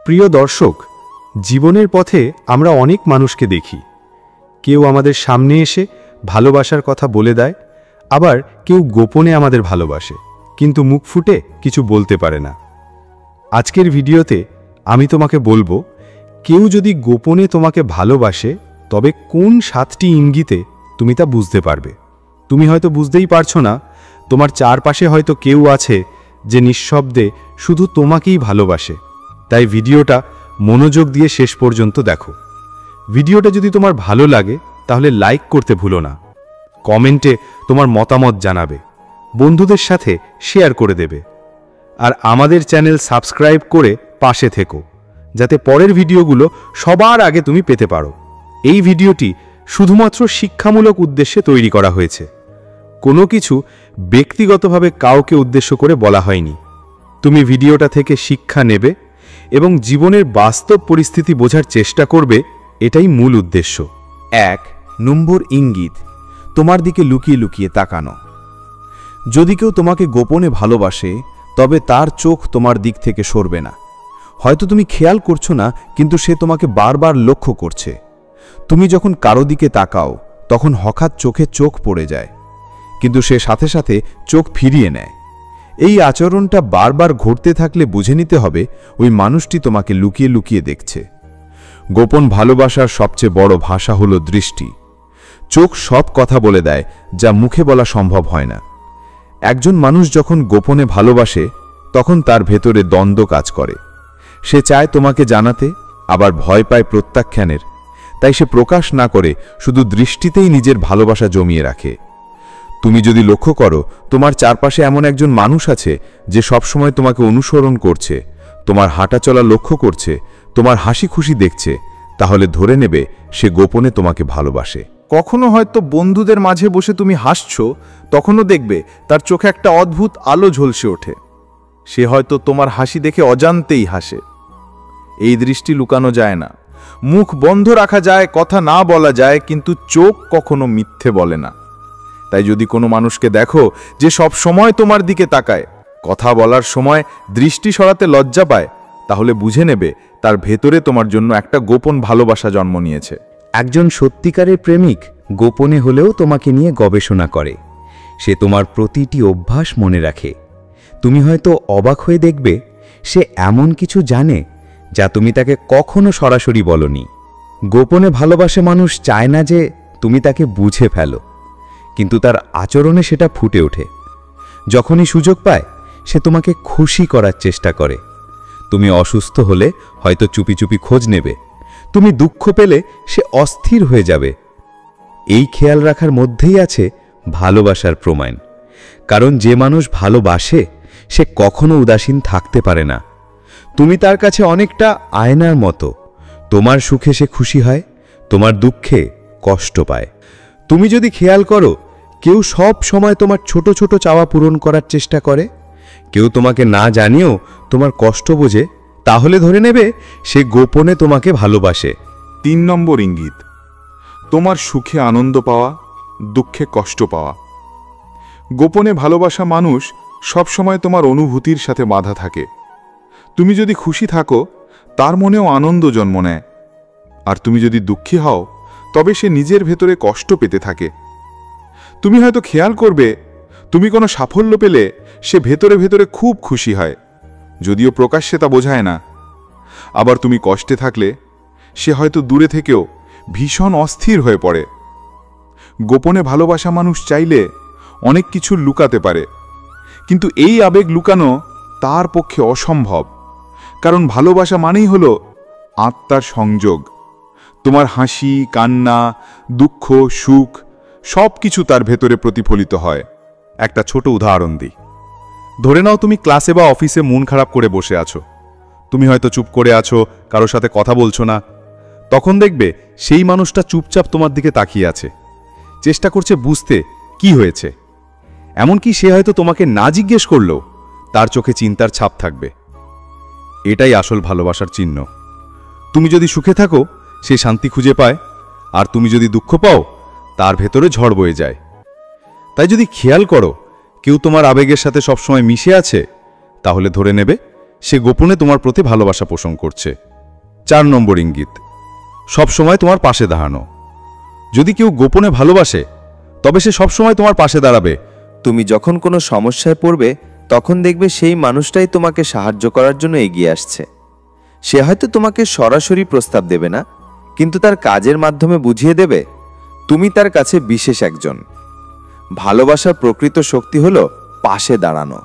প্রিয় দর্শক, জীবনের পথে আমরা অনেক মানুষকে দেখি। কেউ আমাদের সামনে এসে ভালোবাসার কথা বলে দেয়, আবার কেউ গোপনে আমাদের ভালোবাসে, কিন্তু মুখ ফুটে কিছু বলতে পারে না। আজকের ভিডিওতে আমি তোমাকে বলবো, কেউ যদি গোপনে তোমাকে ভালোবাসে, তবে কোন 7টি ইঙ্গিতে তুমি তা বুঝতে পারবে। তুমি হয়তো বুঝতেই পারছো না, তোমার চারপাশে হয়তো কেউ আছে যে নিঃশব্দে শুধু তোমাকেই ভালোবাসে। তাই ভিডিওটা মনোযোগ দিয়ে শেষ পর্যন্ত দেখো। ভিডিওটা যদি তোমার ভালো লাগে তাহলে লাইক করতে ভুলো না, কমেন্টে তোমার মতামত জানাবে, বন্ধুদের সাথে শেয়ার করে দেবে, আর আমাদের চ্যানেল সাবস্ক্রাইব করে পাশে থেকো, যাতে পরের ভিডিওগুলো সবার আগে তুমি পেতে পারো। এই ভিডিওটি শুধুমাত্র শিক্ষামূলক উদ্দেশ্যে তৈরি করা হয়েছে, কোনো কিছু ব্যক্তিগতভাবে কাউকে উদ্দেশ্য করে বলা হয়নি। তুমি ভিডিওটা থেকে শিক্ষা নেবে এবং জীবনের বাস্তব পরিস্থিতি বোঝার চেষ্টা করবে, এটাই মূল উদ্দেশ্য। 1 নম্বর ইঙ্গিত, তোমার দিকে লুকিয়ে লুকিয়ে তাকানো। যদি কেউ তোমাকে গোপনে ভালোবাসে, তবে তার চোখ তোমার দিক থেকে সরবে না। হয়তো তুমি খেয়াল করছো না, কিন্তু সে তোমাকে বারবার লক্ষ্য করছে। তুমি যখন কারো দিকে তাকাও, তখন হঠাৎ চোখে চোখ পড়ে যায়, কিন্তু সে সাথে সাথে চোখ ফিরিয়ে নেয়। এই আচরণটা বারবার ঘটতে থাকলে বুঝে নিতে হবে ওই মানুষটি তোমাকে লুকিয়ে লুকিয়ে দেখছে। গোপন ভালোবাসার সবচেয়ে বড় ভাষা হলো দৃষ্টি। চোখ সব কথা বলে দেয়, যা মুখে বলা সম্ভব হয় না। একজন মানুষ যখন গোপনে ভালোবাসে, তখন তার ভেতরে দ্বন্দ্ব কাজ করে। সে চায় তোমাকে জানাতে, আবার ভয় পায় প্রত্যাখ্যানের। তাই সে প্রকাশ না করে শুধু দৃষ্টিতেই নিজের ভালোবাসা জমিয়ে রাখে। তুমি যদি লক্ষ্য করো, তোমার চারপাশে এমন একজন মানুষ আছে যে সবসময় তোমাকে অনুসরণ করছে, তোমার হাঁটাচলা লক্ষ্য করছে, তোমার হাসি খুশি দেখছে, তাহলে ধরে নেবে সে গোপনে তোমাকে ভালোবাসে। কখনো হয়তো বন্ধুদের মাঝে বসে তুমি হাসছো, তখনও দেখবে তার চোখে একটা অদ্ভুত আলো ঝলসে ওঠে। সে হয়তো তোমার হাসি দেখে অজান্তেই হাসে। এই দৃষ্টি লুকানো যায় না, মুখ বন্ধ রাখা যায়, কথা না বলা যায়, কিন্তু চোখ কখনো মিথ্যে বলে না। তাই যদি কোনো মানুষকে দেখো যে সব সময় তোমার দিকে তাকায়, কথা বলার সময় দৃষ্টি সরাতে লজ্জা পায়, তাহলে বুঝে নেবে তার ভেতরে তোমার জন্য একটা গোপন ভালোবাসা জন্ম নিয়েছে। একজন সত্যিকারের প্রেমিক গোপনে হলেও তোমাকে নিয়ে গবেষণা করে। সে তোমার প্রতিটি অভ্যাস মনে রাখে। তুমি হয়তো অবাক হয়ে দেখবে সে এমন কিছু জানে যা তুমি তাকে কখনো সরাসরি বলনি। গোপনে ভালোবাসে মানুষ চায় না যে তুমি তাকে বুঝে ফেলো, কিন্তু তার আচরণে সেটা ফুটে ওঠে। যখনই সুযোগ পায়, সে তোমাকে খুশি করার চেষ্টা করে। তুমি অসুস্থ হলে হয়তো চুপি চুপি খোঁজ নেবে, তুমি দুঃখ পেলে সে অস্থির হয়ে যাবে। এই খেয়াল রাখার মধ্যেই আছে ভালোবাসার প্রমাণ। কারণ যে মানুষ ভালোবাসে, সে কখনো উদাসীন থাকতে পারে না। তুমি তার কাছে অনেকটা আয়নার মতো। তোমার সুখে সে খুশি হয়, তোমার দুঃখে কষ্ট পায়। তুমি যদি খেয়াল করো, কেউ সব সময় তোমার ছোট ছোট চাওয়া পূরণ করার চেষ্টা করে, কেউ তোমাকে না জানিয়েও তোমার কষ্ট বোঝে, তাহলে ধরে নেবে সে গোপনে তোমাকে ভালোবাসে। 3 নম্বর ইঙ্গিত, তোমার সুখে আনন্দ পাওয়া, দুঃখে কষ্ট পাওয়া। গোপনে ভালোবাসা মানুষ সবসময় তোমার অনুভূতির সাথে বাঁধা থাকে। তুমি যদি খুশি থাকো, তার মনেও আনন্দ জন্ম নেয়, আর তুমি যদি দুঃখী হও, তবে সে নিজের ভেতরে কষ্ট পেতে থাকে। তুমি হয়তো খেয়াল করবে, তুমি কোনো সাফল্য পেলে সে ভেতরে ভেতরে খুব খুশি হয়, যদিও প্রকাশ্যে তা বোঝায় না। আবার তুমি কষ্টে থাকলে সে হয়তো দূরে থেকেও ভীষণ অস্থির হয়ে পড়ে। গোপনে ভালোবাসা মানুষ চাইলে অনেক কিছু লুকাতে পারে, কিন্তু এই আবেগ লুকানো তার পক্ষে অসম্ভব। কারণ ভালোবাসা মানেই হলো আত্মার সংযোগ। তোমার হাসি, কান্না, দুঃখ, সুখ সব কিছু তার ভেতরে প্রতিফলিত হয়। একটা ছোট উদাহরণ দিই। ধরে নাও তুমি ক্লাসে বা অফিসে মন খারাপ করে বসে আছো। তুমি হয়তো চুপ করে আছো, কারোর সাথে কথা বলছো না। তখন দেখবে সেই মানুষটা চুপচাপ তোমার দিকে তাকিয়ে আছে, চেষ্টা করছে বুঝতে কি হয়েছে। এমনকি সে হয়তো তোমাকে না জিজ্ঞেস করলেও তার চোখে চিন্তার ছাপ থাকবে। এটাই আসল ভালোবাসার চিহ্ন। তুমি যদি সুখে থাকো, সে শান্তি খুঁজে পায়, আর তুমি যদি দুঃখ পাও, তার ভেতরে ঝড় বয়ে যায়। তাই যদি খেয়াল করো কেউ তোমার আবেগের সাথে সবসময় মিশে আছে, তাহলে ধরে নেবে সে গোপনে তোমার প্রতি ভালোবাসা পোষণ করছে। 4 নম্বর ইঙ্গিত, সবসময় তোমার পাশে দাঁড়ানো। যদি কেউ গোপনে ভালোবাসে তবে সে সবসময় তোমার পাশে দাঁড়াবে। তুমি যখন কোনো সমস্যায় পড়বে তখন দেখবে সেই মানুষটাই তোমাকে সাহায্য করার জন্য এগিয়ে আসছে। সে হয়তো তোমাকে সরাসরি প্রস্তাব দেবে না, কিন্তু তার কাজের মাধ্যমে বুঝিয়ে দেবে তুমি তার কাছে বিশেষ একজন। ভালোবাসার প্রকৃত শক্তি হলো পাশে দাঁড়ানো।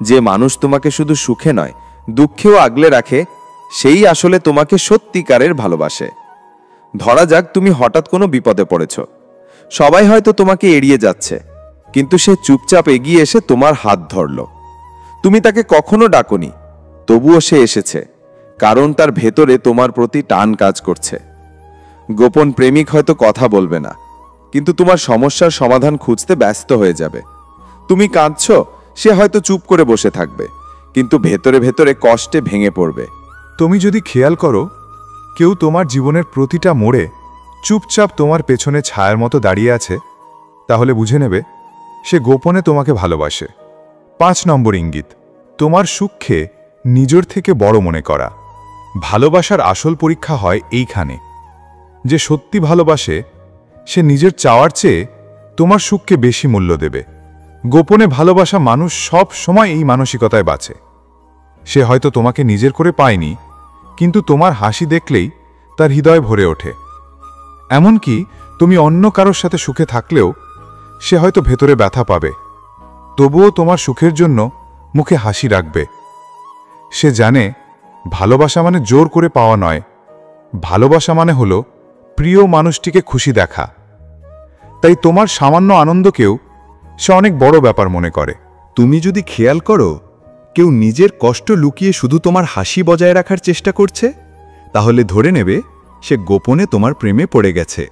যে মানুষ তোমাকে শুধু সুখে নয় দুঃখেও আগলে রাখে, সেই আসলে তোমাকে সত্যিকারের ভালোবাসে। ধরা যাক তুমি হঠাৎ কোনো বিপদে পড়েছ, সবাই হয়তো তোমাকে এড়িয়ে যাচ্ছে, কিন্তু সে চুপচাপ এগিয়ে এসে তোমার হাত ধরল। তুমি তাকে কখনো ডাকোনি, তবুও সে এসেছে, কারণ তার ভেতরে তোমার প্রতি টান কাজ করছে। গোপন প্রেমিক হয়তো কথা বলবে না, কিন্তু তোমার সমস্যার সমাধান খুঁজতে ব্যস্ত হয়ে যাবে। তুমি কাঁদছ, সে হয়তো চুপ করে বসে থাকবে, কিন্তু ভেতরে ভেতরে কষ্টে ভেঙে পড়বে। তুমি যদি খেয়াল করো কেউ তোমার জীবনের প্রতিটা মোড়ে চুপচাপ তোমার পেছনে ছায়ার মতো দাঁড়িয়ে আছে, তাহলে বুঝে নেবে সে গোপনে তোমাকে ভালোবাসে। 5 নম্বর ইঙ্গিত, তোমার সুখকে নিজের থেকে বড় মনে করা। ভালোবাসার আসল পরীক্ষা হয় এইখানে। যে সত্যি ভালোবাসে সে নিজের চাওয়ার চেয়ে তোমার সুখকে বেশি মূল্য দেবে। গোপনে ভালোবাসা মানুষ সব সময় এই মানসিকতায় বাঁচে। সে হয়তো তোমাকে নিজের করে পায়নি, কিন্তু তোমার হাসি দেখলেই তার হৃদয় ভরে ওঠে। এমনকি তুমি অন্য কারোর সাথে সুখে থাকলেও সে হয়তো ভেতরে ব্যথা পাবে, তবুও তোমার সুখের জন্য মুখে হাসি রাখবে। সে জানে ভালোবাসা মানে জোর করে পাওয়া নয়, ভালোবাসা মানে হলো প্রিয় মানুষটিকে খুশি দেখা। তাই তোমার সামান্য আনন্দকেও সে অনেক বড় ব্যাপার মনে করে। তুমি যদি খেয়াল করো কেউ নিজের কষ্ট লুকিয়ে শুধু তোমার হাসি বজায় রাখার চেষ্টা করছে, তাহলে ধরে নেবে সে গোপনে তোমার প্রেমে পড়ে গেছে।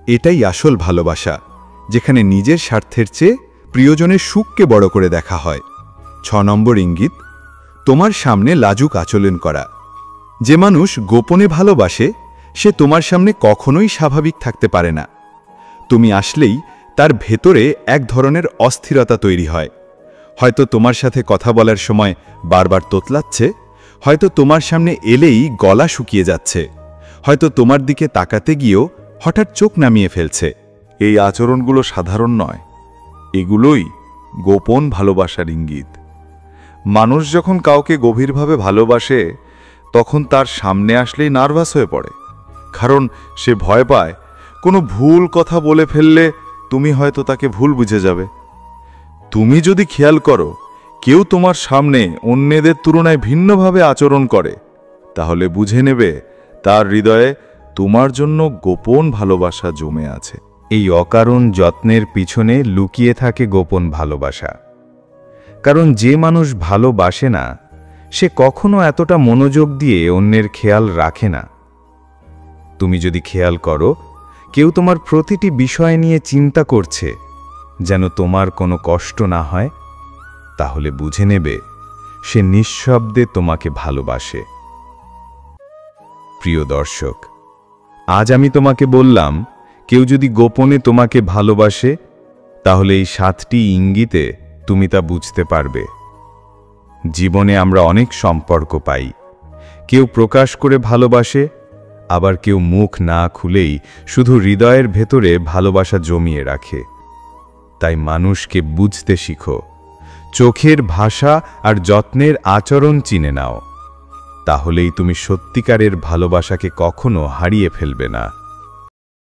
এটাই আসল ভালোবাসা, যেখানে নিজের স্বার্থের চেয়ে প্রিয়জনের সুখকে বড় করে দেখা হয়। 6 নম্বর ইঙ্গিত, তোমার সামনে লাজুক আচরণ করা। যে মানুষ গোপনে ভালোবাসে সে তোমার সামনে কখনোই স্বাভাবিক থাকতে পারে না। তুমি আসলেই তার ভেতরে এক ধরনের অস্থিরতা তৈরি হয়। হয়তো তোমার সাথে কথা বলার সময় বারবার তোতলাচ্ছে, হয়তো তোমার সামনে এলেই গলা শুকিয়ে যাচ্ছে, হয়তো তোমার দিকে তাকাতে গিয়েও হঠাৎ চোখ নামিয়ে ফেলছে। এই আচরণগুলো সাধারণ নয়, এগুলোই গোপন ভালোবাসার ইঙ্গিত। মানুষ যখন কাউকে গভীরভাবে ভালোবাসে তখন তার সামনে আসলেই নার্ভাস হয়ে পড়ে, কারণ সে ভয় পায় কোনো ভুল কথা বলে ফেললে তুমি হয়তো তাকে ভুল বুঝে যাবে। তুমি যদি খেয়াল করো কেউ তোমার সামনে অন্যদের তুলনায় ভিন্নভাবে আচরণ করে, তাহলে বুঝে নেবে তার হৃদয়ে তোমার জন্য গোপন ভালোবাসা জমে আছে। এই অকারণ যত্নের পিছনে লুকিয়ে থাকে গোপন ভালোবাসা। কারণ যে মানুষ ভালোবাসে না সে কখনো এতটা মনোযোগ দিয়ে অন্যের খেয়াল রাখে না। তুমি যদি খেয়াল করো কেউ তোমার প্রতিটি বিষয় নিয়ে চিন্তা করছে যেন তোমার কোনো কষ্ট না হয়, তাহলে বুঝে নেবে সে নিঃশব্দে তোমাকে ভালোবাসে। প্রিয় দর্শক, আজ আমি তোমাকে বললাম কেউ যদি গোপনে তোমাকে ভালোবাসে তাহলে এই 7টি ইঙ্গিতে তুমি তা বুঝতে পারবে। জীবনে আমরা অনেক সম্পর্ক পাই, কেউ প্রকাশ করে ভালোবাসে, আবার কেউ মুখ না খুলেই শুধু হৃদয়ের ভেতরে ভালোবাসা জমিয়ে রাখে। তাই মানুষকে বুঝতে শিখো, চোখের ভাষা আর যত্নের আচরণ চিনে নাও, তাহলেই তুমি সত্যিকারের ভালোবাসাকে কখনো হারিয়ে ফেলবে না।